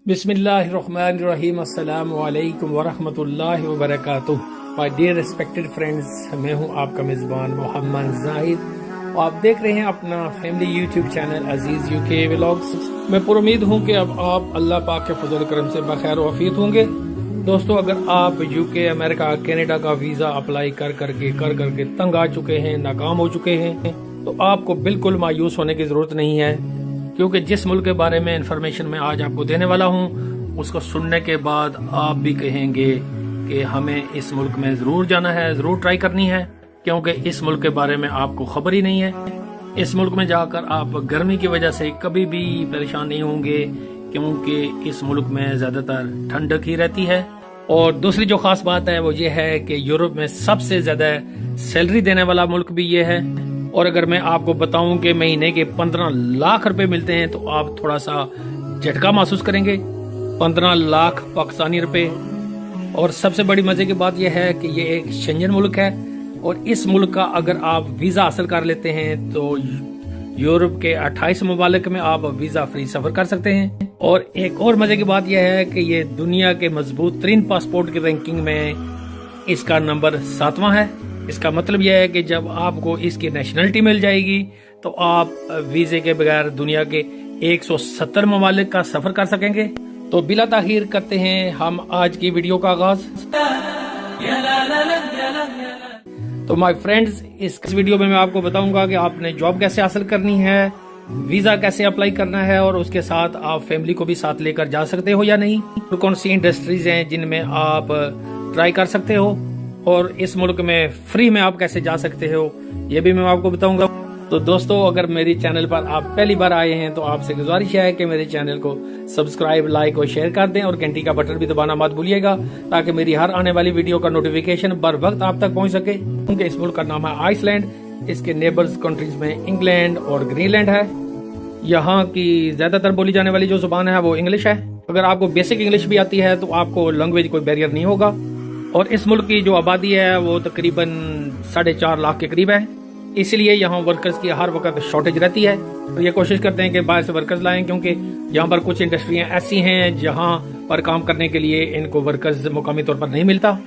बिस्मिल्लाहिर्रहमानिर्रहीम। अस्सलाम वालेकुम वरहमतुल्लाहि वबरकातुह। माय डियर रिस्पेक्टेड फ्रेंड्स, मैं हूं आपका मेज़बान मोहम्मद जाहिद और आप देख रहे हैं अपना फैमिली यूट्यूब चैनल अजीज़ यूके व्लॉग्स। मैं पूरी उम्मीद हूं कि अब आप अल्लाह पाक के फजल करम से बखैर वफीत होंगे। दोस्तों, अगर आप यूके, अमेरिका, कनाडा का वीज़ा अप्लाई कर करके तंग आ चुके हैं, नाकाम हो चुके हैं, तो आपको बिल्कुल मायूस होने की ज़रूरत नहीं है, क्योंकि जिस मुल्क के बारे में इंफॉर्मेशन मैं आज आपको देने वाला हूं, उसको सुनने के बाद आप भी कहेंगे कि हमें इस मुल्क में ज़रूर जाना है, ज़रूर ट्राई करनी है, क्योंकि इस मुल्क के बारे में आपको खबर ही नहीं है। इस मुल्क में जाकर आप गर्मी की वजह से कभी भी परेशान नहीं होंगे, क्योंकि इस मुल्क में ज़्यादातर ठंडक ही रहती है। और दूसरी जो खास बात है वो ये है कि यूरोप में सबसे ज़्यादा सैलरी देने वाला मुल्क भी ये है। और अगर मैं आपको बताऊं कि महीने के 15 लाख रुपए मिलते हैं, तो आप थोड़ा सा झटका महसूस करेंगे। 15 लाख पाकिस्तानी रुपए। और सबसे बड़ी मजे की बात यह है कि ये एक शेंजन मुल्क है, और इस मुल्क का अगर आप वीजा हासिल कर लेते हैं तो यूरोप के 28 ममालिक में आप वीजा फ्री सफर कर सकते हैं। और एक और मजे की बात यह है कि ये दुनिया के मजबूत तरीन पासपोर्ट की रैंकिंग में इसका नंबर 7वां है। इसका मतलब यह है कि जब आपको इसकी नेशनलिटी मिल जाएगी तो आप वीजे के बगैर दुनिया के 170 ममालिक का सफर कर सकेंगे। तो बिला ताखीर करते हैं हम आज की वीडियो का आगाज। तो माय फ्रेंड्स, इस वीडियो में मैं आपको बताऊंगा कि आपने जॉब कैसे हासिल करनी है, वीजा कैसे अप्लाई करना है, और उसके साथ आप फैमिली को भी साथ लेकर जा सकते हो या नहीं, तो कौन सी इंडस्ट्रीज हैं जिनमें आप ट्राई कर सकते हो, और इस मुल्क में फ्री में आप कैसे जा सकते हो, ये भी मैं आपको बताऊंगा। तो दोस्तों, अगर मेरी चैनल पर आप पहली बार आए हैं तो आपसे गुजारिश है कि मेरे चैनल को सब्सक्राइब, लाइक और शेयर कर दें, और घंटी का बटन भी दबाना मत भूलिएगा, ताकि मेरी हर आने वाली वीडियो का नोटिफिकेशन बर वक्त आप तक पहुंच सके। क्योंकि इस मुल्क का नाम है आइसलैंड। इसके नेबर्स कंट्रीज में इंग्लैंड और ग्रीनलैंड है। यहाँ की ज्यादातर बोली जाने वाली जो जुबान है वो इंग्लिश है। अगर आपको बेसिक इंग्लिश भी आती है तो आपको लैंग्वेज कोई बैरियर नहीं होगा। और इस मुल्क की जो आबादी है वो तकरीबन 4.5 लाख के करीब है, इसलिए यहाँ वर्कर्स की हर वक्त शॉर्टेज रहती है। तो ये कोशिश करते हैं कि बाहर से वर्कर्स लाएं, क्योंकि यहाँ पर कुछ इंडस्ट्रियाँ ऐसी हैं जहाँ पर काम करने के लिए इनको वर्कर्स मुकामी तौर पर नहीं मिलता।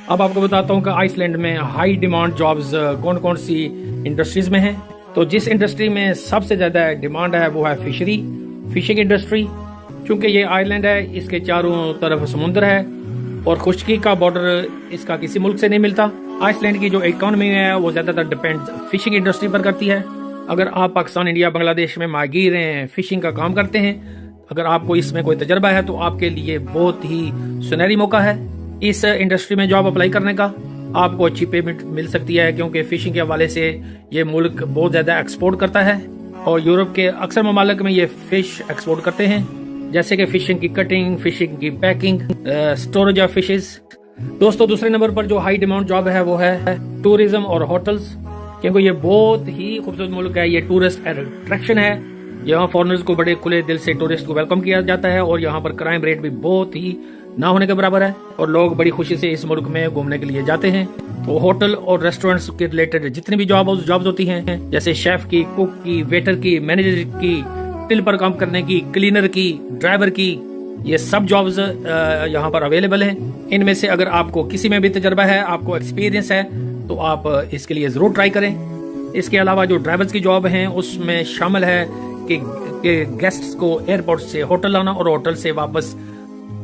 अब आपको बताता हूँ कि आइसलैंड में हाई डिमांड जॉब्स कौन कौन सी इंडस्ट्रीज में हैं। तो जिस इंडस्ट्री में सबसे ज्यादा डिमांड है वो है फिशिंग इंडस्ट्री। चूंकि ये आइलैंड है, इसके चारों तरफ समुद्र है और खुश्की का बॉर्डर इसका किसी मुल्क से नहीं मिलता। आइसलैंड की जो इकोनॉमी है वो ज्यादातर डिपेंड फिशिंग इंडस्ट्री पर करती है। अगर आप पाकिस्तान, इंडिया, बांग्लादेश में माहिर हैं, फिशिंग का काम करते हैं, अगर आपको इसमें कोई तजर्बा है तो आपके लिए बहुत ही सुनहरी मौका है इस इंडस्ट्री में जॉब अप्लाई करने का। आपको अच्छी पेमेंट मिल सकती है, क्योंकि फिशिंग के हवाले से ये मुल्क बहुत ज्यादा एक्सपोर्ट करता है, और यूरोप के अक्सर ममालिक में ये फिश एक्सपोर्ट करते हैं, जैसे कि फिशिंग की कटिंग, फिशिंग की पैकिंग, स्टोरेज ऑफ फिशेस। दोस्तों, दूसरे नंबर पर जो हाई डिमांड जॉब है वो है टूरिज्म और होटल्स, क्योंकि ये बहुत ही खूबसूरत मुल्क है, ये टूरिस्ट अट्रैक्शन है। यहाँ फॉरेनर्स को बड़े खुले दिल से टूरिस्ट को वेलकम किया जाता है, और यहाँ पर क्राइम रेट भी बहुत ही ना होने के बराबर है, और लोग बड़ी खुशी से इस मुल्क में घूमने के लिए जाते हैं। तो होटल और रेस्टोरेंट्स के रिलेटेड जितनी भी जॉब्स होती हैं, जैसे शेफ की, कुक की, वेटर की, मैनेजर की, टिल पर काम करने की, क्लीनर की, ड्राइवर की, ये सब जॉब्स यहाँ पर अवेलेबल हैं। इनमें से अगर आपको किसी में भी तजर्बा है, आपको एक्सपीरियंस है, तो आप इसके लिए जरूर ट्राई करें। इसके अलावा जो ड्राइवर्स की जॉब हैं उसमें शामिल है कि गेस्ट्स को एयरपोर्ट से होटल लाना और होटल से वापस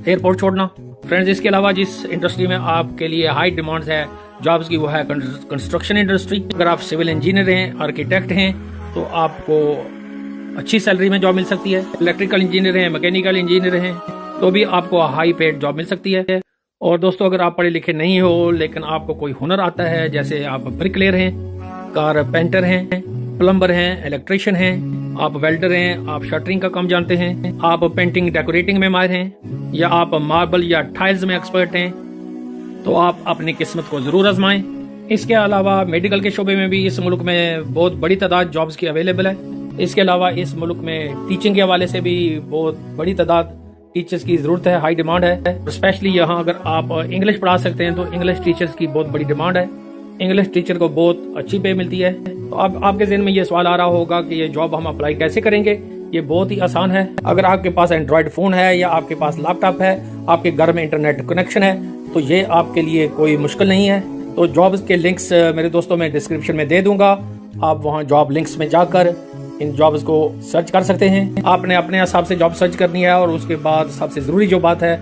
एयरपोर्ट छोड़ना। फ्रेंड्स, इसके अलावा जिस इंडस्ट्री में आपके लिए हाई डिमांड है जॉब्स की, वो है कंस्ट्रक्शन इंडस्ट्री। अगर आप सिविल इंजीनियर हैं, आर्किटेक्ट हैं, तो आपको अच्छी सैलरी में जॉब मिल सकती है। इलेक्ट्रिकल इंजीनियर हैं, मैकेनिकल इंजीनियर हैं, तो भी आपको हाई पेड जॉब मिल सकती है। और दोस्तों, अगर आप पढ़े लिखे नहीं हो लेकिन आपको कोई हुनर आता है, जैसे आप ब्रिकलेयर हैं, कारपेंटर हैं, प्लम्बर हैं, इलेक्ट्रिशियन हैं, आप वेल्डर हैं, आप शटरिंग का काम जानते हैं, आप पेंटिंग डेकोरेटिंग में माहिर हैं, या आप मार्बल या टाइल्स में एक्सपर्ट हैं, तो आप अपनी किस्मत को जरूर आजमाएं। इसके अलावा मेडिकल के शोबे में भी इस मुल्क में बहुत बड़ी तादाद जॉब्स की अवेलेबल है। इसके अलावा इस मुल्क में टीचिंग के हवाले से भी बहुत बड़ी तादाद टीचर्स की जरूरत है, हाई डिमांड है। स्पेशली यहाँ अगर आप इंग्लिश पढ़ा सकते हैं तो इंग्लिश टीचर्स की बहुत बड़ी डिमांड है। इंग्लिश टीचर को बहुत अच्छी पे मिलती है। तो अब आपके ज़हन में ये सवाल आ रहा होगा कि ये जॉब हम अप्लाई कैसे करेंगे, یہ بہت ہی آسان ہے. اگر آپ کے پاس اینڈرائڈ فون ہے یا آپ کے پاس لیپ ٹاپ ہے, آپ کے گھر میں انٹرنیٹ کنیکشن ہے, تو یہ آپ کے لیے کوئی مشکل نہیں ہے. تو جابز کے لنکس میرے دوستوں میں ڈسکرپشن میں دے دوں گا, آپ وہاں جاب لنکس میں جا کر ان جابز کو سرچ کر سکتے ہیں. آپ نے اپنے حساب سے جاب سرچ کرنی ہے, اور اس کے بعد سب سے ضروری جو بات ہے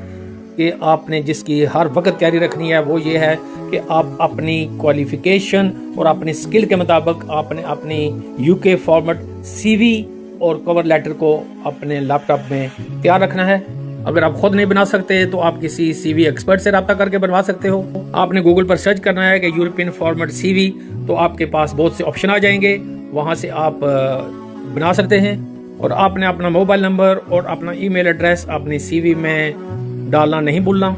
کہ آپ نے جس کی ہر وقت تیاری رکھنی ہے وہ یہ ہے کہ آپ اپنی کوالیفیکیشن اور اپنی سکل کے مطابق آپ نے اپنی UK فارمیٹ سی وی اور کور لیٹر کو اپنے لیپ ٹاپ میں تیار رکھنا ہے. اگر آپ خود نہیں بنا سکتے تو آپ کسی سی وی ایکسپرٹ سے رابطہ کر کے بنوا سکتے ہو. آپ نے گوگل پر سرچ کرنا ہے کہ یورپین فارمیٹ سی وی, تو آپ کے پاس بہت سے آپشن آ جائیں گے, وہاں سے آپ بنا سکتے ہیں. اور آپ نے اپنا موبائل نمبر اور اپنا ای میل ایڈریس اپنی سی وی میں ڈالنا نہیں بھولنا,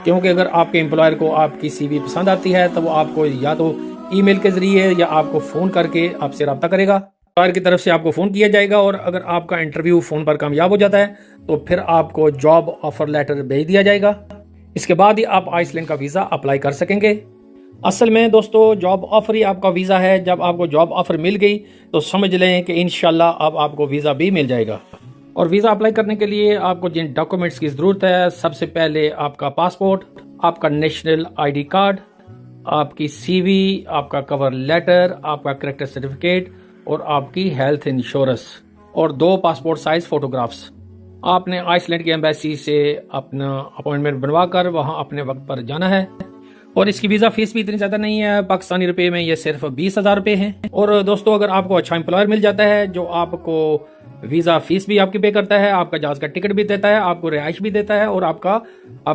کیونکہ اگر آپ کے امپلائر کو آپ کی سی وی پسند آتی ہے تو وہ آپ کو یا تو ای میل کے ذریعے یا آپ کو فون کر کے آپ سے رابطہ کرے گا. امپلائر کی طرف سے آپ کو فون کیا جائے گا, اور اگر آپ کا انٹرویو فون پر کامیاب ہو جاتا ہے تو پھر آپ کو جاب آفر لیٹر بھیج دیا جائے گا. اس کے بعد ہی آپ آئس لینڈ کا ویزا اپلائی کر سکیں گے. اصل میں دوستو جاب آفر ہی آپ کا ویزا ہے. جب آپ کو جاب آفر مل گئی تو سمجھ لیں کہ انشاءاللہ اب آپ کو ویزا بھی مل جائے گا. اور ویزا اپلائی کرنے کے لیے آپ کو جن ڈاکومنٹس کی ضرورت ہے, سب سے پہلے آپ کا پاسپورٹ, آپ کا نیشنل ID کارڈ, آپ کی سی وی, آپ کا کور لیٹر, آپ کا کریکٹر سرٹیفکیٹ اور آپ کی ہیلتھ انشورنس, اور 2 پاسپورٹ سائز فوٹوگرافز. آپ نے آئس لینڈ کی ایمبیسی سے اپنا اپوائنٹمنٹ بنوا کر وہاں اپنے وقت پر جانا ہے. اور اس کی ویزا فیس بھی اتنی زیادہ نہیں ہے, پاکستانی روپے میں یہ صرف 20,000 روپے ہیں. اور دوستو اگر آپ کو اچھا امپلائر مل جاتا ہے جو آپ کو ویزا فیس بھی آپ کی پے کرتا ہے, آپ کا جہاز کا ٹکٹ بھی دیتا ہے, آپ کو رہائش بھی دیتا ہے, اور آپ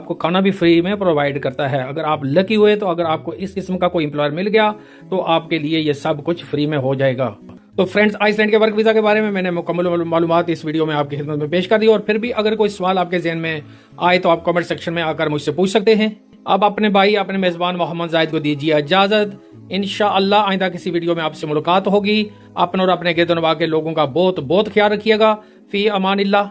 کو کھانا بھی فری میں پرووائڈ کرتا ہے. اگر آپ لکی ہوئے تو اگر آپ کو اس قسم کا کوئی امپلائر مل گیا تو آپ کے لیے یہ سب کچھ فری میں ہو جائے گا. تو فرینڈز, آئس لینڈ کے ورک ویزا کے بارے میں نے مکمل معلومات اس ویڈیو میں آپ کی خدمت میں پیش کر دی, اور پھر بھی اگر کوئی سوال آپ کے ذہن میں آئے تو آپ کمنٹ سیکشن میں آ کر مجھ سے پوچھ سکتے ہیں. اب اپنے بھائی اپنے میزبان محمد زاہد کو دیجیے اجازت. انشاءاللہ آئندہ کسی ویڈیو میں آپ سے ملاقات ہوگی. اپنے اور اپنے گرد و نواح کے لوگوں کا بہت بہت خیال رکھیے گا. فی امان اللہ.